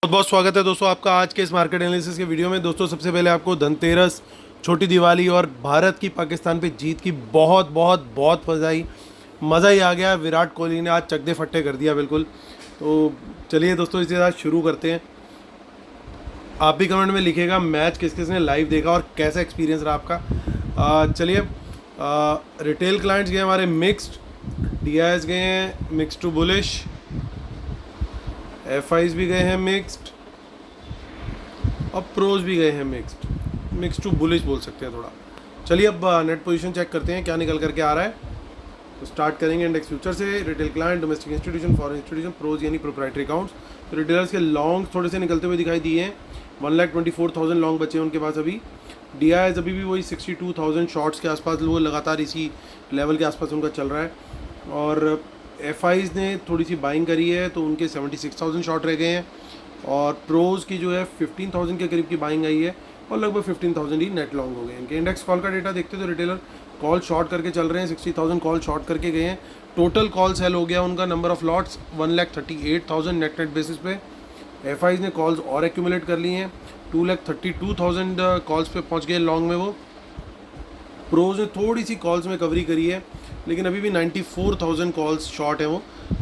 बहुत बहुत स्वागत है दोस्तों आपका आज के इस मार्केट एनालिसिस के वीडियो में। दोस्तों सबसे पहले आपको धनतेरस, छोटी दिवाली और भारत की पाकिस्तान पे जीत की बहुत बहुत बहुत मज़ा ही आ गया। विराट कोहली ने आज चक दे फट्टे कर दिया बिल्कुल। तो चलिए दोस्तों इसके साथ शुरू करते हैं। आप भी कमेंट में लिखिएगा मैच किस किस ने लाइव देखा और कैसा एक्सपीरियंस रहा आपका। चलिए रिटेल क्लाइंट्स गए हमारे मिक्स्ड, DIs गए हैं मिक्स टू बुलिश, FIs भी गए हैं मिक्स्ड और प्रोज भी गए हैं मिक्स टू बुलिश बोल सकते हैं थोड़ा। चलिए अब नेट पोजीशन चेक करते हैं क्या निकल करके आ रहा है। तो स्टार्ट करेंगे इंडेक्स फ्यूचर से। Retail client, domestic institution, foreign institution, pros यानी प्रोप्राइटरी अकाउंट्स। तो रिटेलर्स के लॉन्ग थोड़े से निकलते हुए दिखाई दिए हैं। 1,24,000 लॉन्ग बचे हैं उनके पास अभी। DIs अभी भी वही 62,000 शॉर्ट्स के आसपास, लोग लगातार इसी लेवल के आसपास उनका चल रहा है। और FIs ने थोड़ी सी बाइंग करी है तो उनके 76,000 शॉर्ट रह गए हैं। और प्रोज की जो है 15,000 के करीब की बाइंग आई है और लगभग 15,000 ही नेट लॉन्ग हो गए हैं। इनके इंडेक्स कॉल का डेटा देखते तो रिटेलर कॉल शॉर्ट करके चल रहे हैं, 60,000 कॉल शॉर्ट करके गए हैं। टोटल कॉल सेल हो गया उनका number of lots 1,38,000 net basis पे। FIs ने कॉल्स और एक्यूमुलेट कर ली हैं, 2,32,000 कॉल्स पे पहुंच गए लॉन्ग में वो। प्रोज ने थोड़ी सी कॉल्स में कवरी करी है लेकिन अभी भी 94,000 कॉल्स शॉर्ट है वो।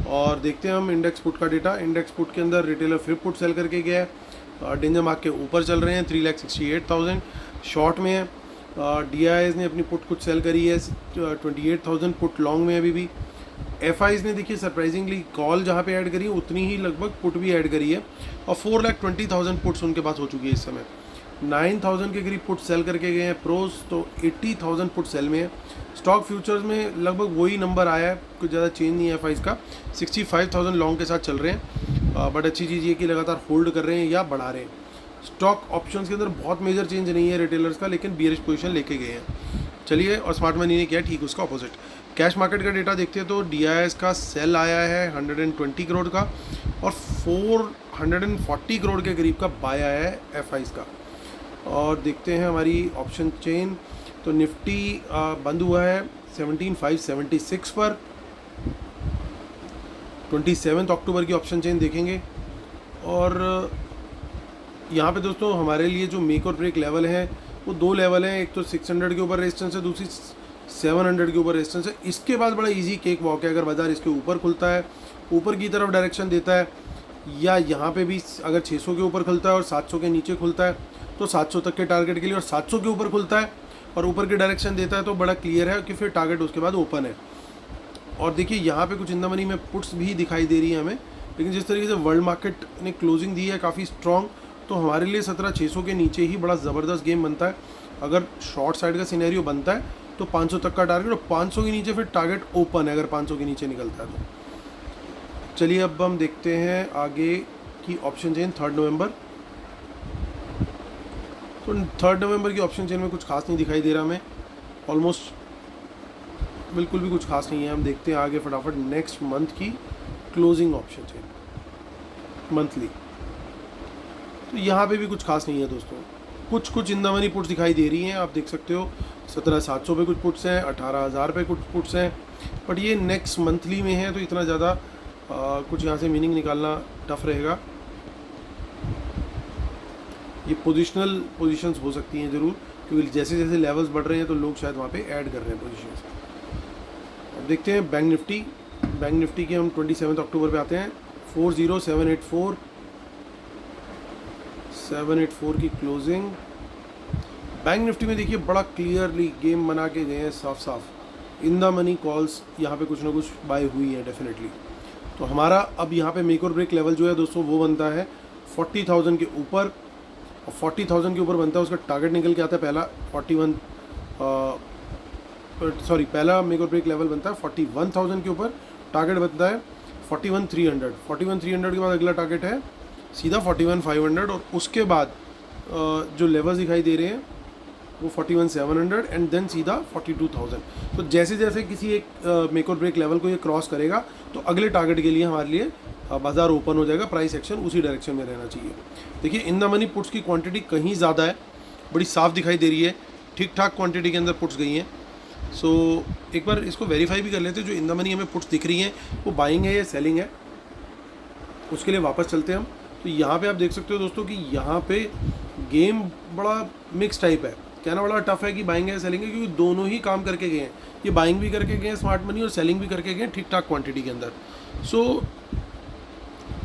और देखते हैं हम इंडेक्स पुट का डेटा। इंडेक्स पुट के अंदर रिटेलर फिर पुट सेल करके गया है, डेंजर मार्क के ऊपर चल रहे हैं, 3,68,000 शॉर्ट में है। DIs ने अपनी पुट कुछ सेल करी है, 28,000 पुट लॉन्ग में अभी भी। FIs ने देखिए सरप्राइजिंगली कॉल जहाँ पे ऐड करी है उतनी ही लगभग पुट भी ऐड करी है और 4,20,000 पुट्स उनके पास हो चुकी है इस समय। 9,000 के करीब पुट सेल करके गए हैं प्रोज, तो 80,000 पुट सेल में है। स्टॉक फ्यूचर्स में लगभग वही नंबर आया है, कुछ ज़्यादा चेंज नहीं है FIs का। 65,000 लॉन्ग के साथ चल रहे हैं, बट अच्छी चीज़ ये कि लगातार होल्ड कर रहे हैं या बढ़ा रहे हैं। स्टॉक ऑप्शंस के अंदर बहुत मेजर चेंज नहीं है रिटेलर्स का, लेकिन बियरिश पोजीशन लेके गए हैं। चलिए, और स्मार्ट मनी ने किया ठीक उसका अपोजिट। कैश मार्केट का डेटा देखते हैं तो DIs का सेल आया है 120 करोड़ का और 440 करोड़ के करीब का बाय आया है FIs का। और देखते हैं हमारी ऑप्शन चेन, तो निफ्टी बंद हुआ है 17,576 पर। 27 अक्टूबर की ऑप्शन चेन देखेंगे। और यहाँ पे दोस्तों हमारे लिए जो मेक और ब्रेक लेवल है वो दो लेवल हैं, एक तो 600 के ऊपर रेजिस्टेंस है, दूसरी 700 के ऊपर रेजिस्टेंस है। इसके बाद बड़ा इजी केक वॉक है, अगर बाजार इसके ऊपर खुलता है, ऊपर की तरफ डायरेक्शन देता है, या यहाँ पे भी अगर 600 के ऊपर खुलता है और 700 के नीचे खुलता है तो 700 तक के टारगेट के लिए, और 700 के ऊपर खुलता है और ऊपर की डायरेक्शन देता है तो बड़ा क्लियर है कि फिर टारगेट उसके बाद ओपन है। और देखिए यहाँ पे कुछ इन द मनी में पुट्स भी दिखाई दे रही है हमें, लेकिन जिस तरीके से वर्ल्ड मार्केट ने क्लोजिंग दी है काफ़ी स्ट्रॉन्ग, तो हमारे लिए 17,600 के नीचे ही बड़ा ज़बरदस्त गेम बनता है। अगर शॉर्ट साइड का सिनेरियो बनता है तो 500 तक का टारगेट, और 500 के नीचे फिर टारगेट ओपन है अगर 500 के नीचे निकलता है तो। चलिए अब हम देखते हैं आगे की ऑप्शन चेन 3 नवंबर। तो 3 नवंबर की ऑप्शन चेन में कुछ खास नहीं दिखाई दे रहा हमें, ऑलमोस्ट बिल्कुल भी कुछ खास नहीं है। हम देखते हैं आगे फटाफट नेक्स्ट मंथ की क्लोजिंग ऑप्शन चेन मंथली। तो यहाँ पे भी कुछ खास नहीं है दोस्तों, कुछ इन द मनी पुट्स दिखाई दे रही हैं, आप देख सकते हो 17,700 पे कुछ पुट्स हैं, 18,000 पे कुछ पुट्स हैं, बट ये नेक्स्ट मंथली में है तो इतना ज़्यादा कुछ यहाँ से मीनिंग निकालना टफ रहेगा। ये पोजीशंस हो सकती हैं ज़रूर, क्योंकि जैसे जैसे लेवल्स बढ़ रहे हैं तो लोग शायद वहाँ पे ऐड कर रहे हैं पोजीशंस। अब देखते हैं बैंक निफ्टी के हम 27 अक्टूबर पे आते हैं। 40,784 की क्लोजिंग। बैंक निफ्टी में देखिए बड़ा क्लियरली गेम बना के गए हैं, साफ इन द मनी कॉल्स यहाँ पे कुछ ना कुछ बाय हुई है डेफिनेटली। तो हमारा अब यहाँ पे मेक और ब्रेक लेवल जो है दोस्तों वो बनता है 40,000 के ऊपर, और 40,000 के ऊपर बनता है उसका टारगेट निकल के आता है पहला 41 मेक और ब्रेक लेवल बनता है 41,000 के ऊपर, टारगेट बनता है 41,300। 41,300 के बाद अगला टारगेट है सीधा 41,500, और उसके बाद जो लेवल्स दिखाई दे रहे हैं वो 41,700 एंड देन सीधा 42,000। तो जैसे जैसे किसी एक मेक और ब्रेक लेवल को ये क्रॉस करेगा तो अगले टारगेट के लिए हमारे लिए बाज़ार ओपन हो जाएगा, प्राइस एक्शन उसी डायरेक्शन में रहना चाहिए। देखिए इन द मनी पुट्स की क्वांटिटी कहीं ज़्यादा है, बड़ी साफ दिखाई दे रही है, ठीक ठाक क्वांटिटी के अंदर पुट्स गई हैं। सो एक बार इसको वेरीफाई भी कर लेते हैं, जो इन द मनी हमें पुट्स दिख रही हैं वो बाइंग है या सेलिंग है। उसके लिए वापस चलते हैं हम तो यहाँ पे आप देख सकते हो दोस्तों कि यहाँ पे गेम बड़ा मिक्स टाइप है, कहना बड़ा टफ है कि बाइंग है सेलिंग है, क्योंकि दोनों ही काम करके गए हैं। ये बाइंग भी करके गए हैं स्मार्ट मनी और सेलिंग भी करके गए हैं ठीक ठाक क्वांटिटी के अंदर। सो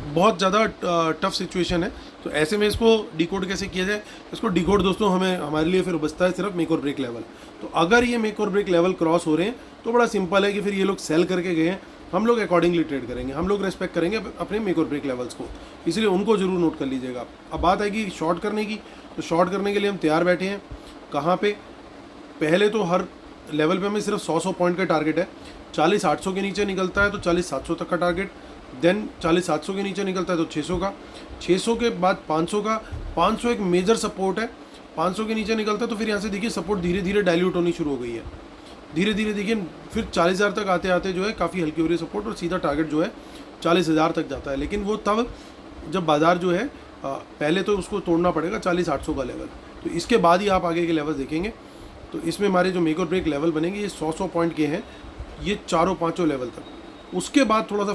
बहुत ज़्यादा टफ सिचुएशन है। तो ऐसे में इसको डिकोड कैसे किया जाए? इसको डिकोड दोस्तों हमारे लिए फिर बचता है सिर्फ मेक और ब्रेक लेवल। तो अगर ये मेक और ब्रेक लेवल क्रॉस हो रहे हैं तो बड़ा सिंपल है कि फिर ये लोग सेल करके गए हैं, हम लोग अकॉर्डिंगली ट्रेड करेंगे, हम लोग रेस्पेक्ट करेंगे अपने मेक और ब्रेक लेवल्स को, इसलिए उनको जरूर नोट कर लीजिएगा। अब बात आएगी शॉर्ट करने की, तो शॉर्ट करने के लिए हम तैयार बैठे हैं। कहाँ पे? पहले तो हर लेवल पे हमें सिर्फ 100 पॉइंट का टारगेट है। 40-800 के नीचे निकलता है तो 40-700 तक का टारगेट, देन 40-700 के नीचे निकलता है तो 600 का, 600 के बाद 500 का, 500 एक मेजर सपोर्ट है, 500 के नीचे निकलता है तो फिर यहाँ से देखिए सपोर्ट धीरे धीरे डाइल्यूट होनी शुरू हो गई है, धीरे धीरे देखिए फिर 40,000 तक आते आते जो है काफ़ी हल्की हो रही है सपोर्ट, और सीधा टारगेट जो है 40,000 तक जाता है। लेकिन वो तब जब बाजार जो है पहले तो उसको तोड़ना पड़ेगा 40-800 का लेवल, तो इसके बाद ही आप आगे के लेवल देखेंगे। तो इसमें हमारे जो मेक और ब्रेक लेवल बनेंगे ये 100 पॉइंट के हैं, ये 4-5 लेवल तक, उसके बाद थोड़ा सा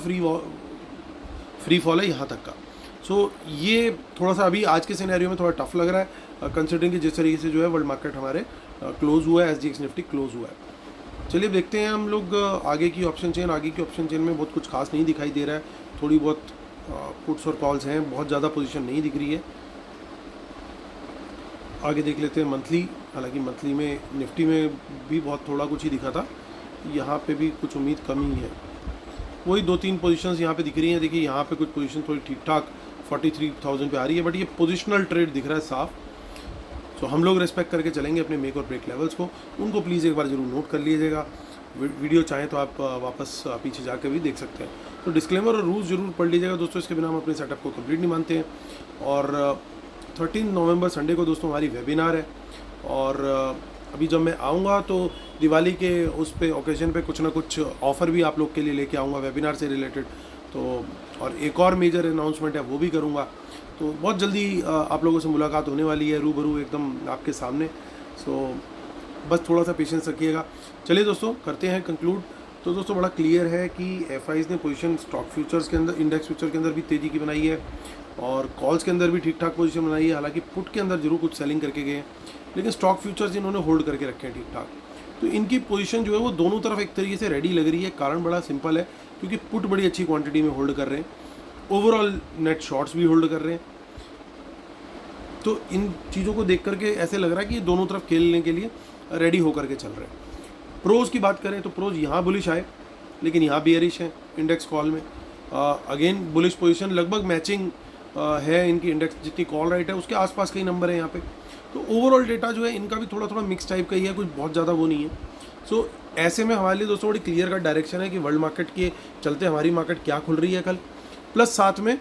फ्री फॉल है यहाँ तक का। सो ये थोड़ा सा अभी आज के सिनेरियो में थोड़ा टफ लग रहा है, कंसिडरिंग कि जिस तरीके से जो है वर्ल्ड मार्केट हमारे क्लोज हुआ है, SGX निफ्टी क्लोज हुआ है। चलिए देखते हैं हम लोग आगे की ऑप्शन चेन। आगे की ऑप्शन चेन में बहुत कुछ खास नहीं दिखाई दे रहा है, थोड़ी बहुत पुट्स और कॉल्स हैं, बहुत ज़्यादा पोजीशन नहीं दिख रही है। आगे देख लेते हैं मंथली। हालांकि मंथली में निफ्टी में भी बहुत थोड़ा कुछ ही दिखा था, यहाँ पे भी कुछ उम्मीद कम ही है। वही 2-3 पोजीशंस यहाँ पे दिख रही हैं। देखिए यहाँ पे कुछ पोजीशन थोड़ी ठीक ठाक 43,000 पे आ रही है, बट ये पोजिशनल ट्रेड दिख रहा है साफ। तो हम लोग रेस्पेक्ट करके चलेंगे अपने मेक और ब्रेक लेवल्स को, उनको प्लीज़ एक बार जरूर नोट कर लीजिएगा। वीडियो चाहें तो आप वापस पीछे जाकर भी देख सकते हैं। तो डिस्क्लेमर और रूल्स जरूर पढ़ लीजिएगा दोस्तों, इसके बिना हम अपने सेटअप को कंप्लीट नहीं मानते हैं। और 13 नवंबर संडे को दोस्तों हमारी वेबिनार है, और अभी जब मैं आऊँगा तो दिवाली के उस पे ओकेजन पे कुछ ना कुछ ऑफ़र भी आप लोग के लिए लेके आऊँगा वेबिनार से रिलेटेड। तो और एक और मेजर अनाउंसमेंट है वो भी करूँगा। तो बहुत जल्दी आप लोगों से मुलाकात होने वाली है, रूबरू एकदम आपके सामने। सो बस थोड़ा सा पेशेंस रखिएगा। चलिए दोस्तों करते हैं कंक्लूड। तो दोस्तों बड़ा क्लियर है कि FIs ने पोजीशन स्टॉक फ्यूचर्स के अंदर, इंडेक्स फ्यूचर के अंदर भी तेज़ी की बनाई है, और कॉल्स के अंदर भी ठीक ठाक पोजीशन बनाई है। हालांकि पुट के अंदर जरूर कुछ सेलिंग करके गए हैं, लेकिन स्टॉक फ्यूचर्स इन्होंने होल्ड करके रखे हैं ठीक ठाक। तो इनकी पोजीशन जो है वो दोनों तरफ एक तरीके से रेडी लग रही है। कारण बड़ा सिंपल है, क्योंकि पुट बड़ी अच्छी क्वांटिटी में होल्ड कर रहे हैं, ओवरऑल नेट शॉर्ट्स भी होल्ड कर रहे हैं। तो इन चीज़ों को देख करके ऐसे लग रहा है कि ये दोनों तरफ खेलने के लिए रेडी होकर के चल रहे हैं। प्रोज की बात करें तो प्रोज यहाँ बुलिश आए, लेकिन यहाँ बियरिश है इंडेक्स कॉल में। अगेन बुलिश पोजीशन लगभग मैचिंग है इनकी, इंडेक्स जितनी कॉल राइट है उसके आसपास कई नंबर है यहाँ पे। तो ओवरऑल डेटा जो है इनका भी थोड़ा थोड़ा मिक्स टाइप का ही है, कुछ बहुत ज़्यादा वो नहीं है। सो ऐसे में हमारे लिए दोस्तों बड़ी क्लियर कट डायरेक्शन है कि वर्ल्ड मार्केट के चलते हमारी मार्केट क्या खुल रही है कल, प्लस साथ में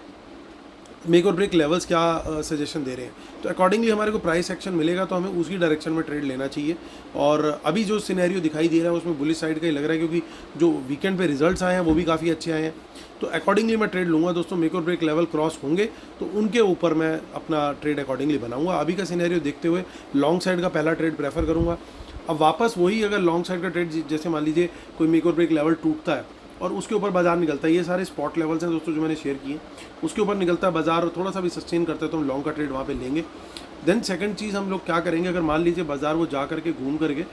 मेक और ब्रेक लेवल्स क्या सजेशन दे रहे हैं। तो अकॉर्डिंगली हमारे को प्राइस एक्शन मिलेगा तो हमें उसी डायरेक्शन में ट्रेड लेना चाहिए। और अभी जो सिनेरियो दिखाई दे रहा है उसमें बुलिश साइड का ही लग रहा है, क्योंकि जो वीकेंड पे रिजल्ट्स आए हैं वो भी काफ़ी अच्छे आए हैं। तो अकॉर्डिंगली मैं ट्रेड लूँगा दोस्तों। मेक और ब्रेक लेवल क्रॉस होंगे तो उनके ऊपर मैं अपना ट्रेड अकॉर्डिंगली बनाऊँगा। अभी का सिनेरियो देखते हुए लॉन्ग साइड का पहला ट्रेड प्रेफर करूँगा। अब वापस वही अगर लॉन्ग साइड का ट्रेड, जैसे मान लीजिए कोई मेक और ब्रेक लेवल टूटता है और उसके ऊपर बाजार निकलता है, ये सारे स्पॉट लेवल्स हैं दोस्तों जो मैंने शेयर किए, उसके ऊपर निकलता है बाजार और थोड़ा सा भी सस्टेन करता है तो हम लॉन्ग का ट्रेड वहाँ पे लेंगे। देन सेकंड चीज़ हम लोग क्या करेंगे, अगर मान लीजिए बाजार वो जा करके घूम करके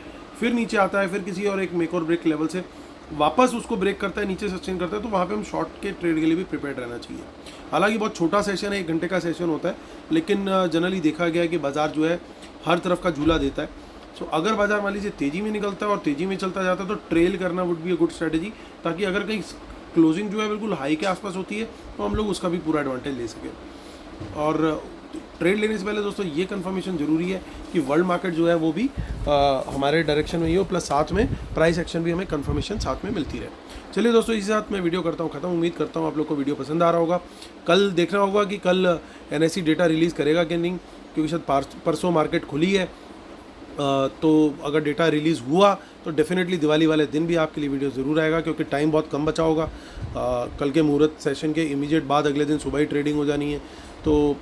फिर नीचे आता है, फिर किसी और एक मेक और ब्रेक लेवल से वापस उसको ब्रेक करता है, नीचे सस्टेन करता है, तो वहाँ पे हम शॉर्ट के ट्रेड के लिए भी प्रिपेयर्ड रहना चाहिए। हालांकि बहुत छोटा सेशन है, 1 घंटे का सेशन होता है, लेकिन जनरली देखा गया है कि बाजार जो है हर तरफ का झूला देता है। सो अगर बाजार मान लीजिए तेज़ी में निकलता है और तेज़ी में चलता जाता है तो ट्रेल करना would be a good strategy, ताकि अगर कहीं क्लोजिंग जो है बिल्कुल हाई के आसपास होती है तो हम लोग उसका भी पूरा एडवांटेज ले सकें। और ट्रेड लेने से पहले दोस्तों ये कंफर्मेशन ज़रूरी है कि वर्ल्ड मार्केट जो है वो भी हमारे डायरेक्शन में ही हो, प्लस साथ में प्राइस एक्शन भी हमें कंफर्मेशन साथ में मिलती रहे। चलिए दोस्तों इसी साथ मैं वीडियो करता हूँ ख़त्म। उम्मीद करता हूँ आप लोग को वीडियो पसंद आ रहा होगा। कल देखना होगा कि कल NSE डेटा रिलीज़ करेगा कि नहीं, क्योंकि शायद परसों मार्केट खुली है। तो अगर डेटा रिलीज़ हुआ तो डेफिनेटली दिवाली वाले दिन भी आपके लिए वीडियो ज़रूर आएगा, क्योंकि टाइम बहुत कम बचा होगा। कल के मुहूर्त सेशन के इमीडिएट बाद अगले दिन सुबह ही ट्रेडिंग हो जानी है। तो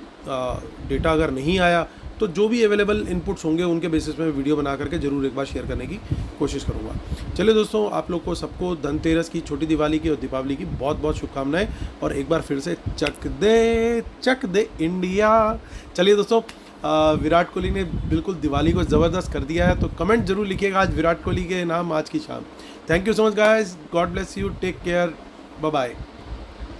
डेटा अगर नहीं आया तो जो भी अवेलेबल इनपुट्स होंगे उनके बेसिस में वीडियो बना करके ज़रूर एक बार शेयर करने की कोशिश करूँगा। चलिए दोस्तों, आप लोग को सबको धनतेरस की, छोटी दिवाली की और दीपावली की बहुत बहुत शुभकामनाएं, और एक बार फिर से चक दे इंडिया। चलिए दोस्तों, विराट कोहली ने बिल्कुल दिवाली को ज़बरदस्त कर दिया है, तो कमेंट जरूर लिखिएगा आज विराट कोहली के नाम आज की शाम। Thank you so much guys, God bless you, take care, bye bye.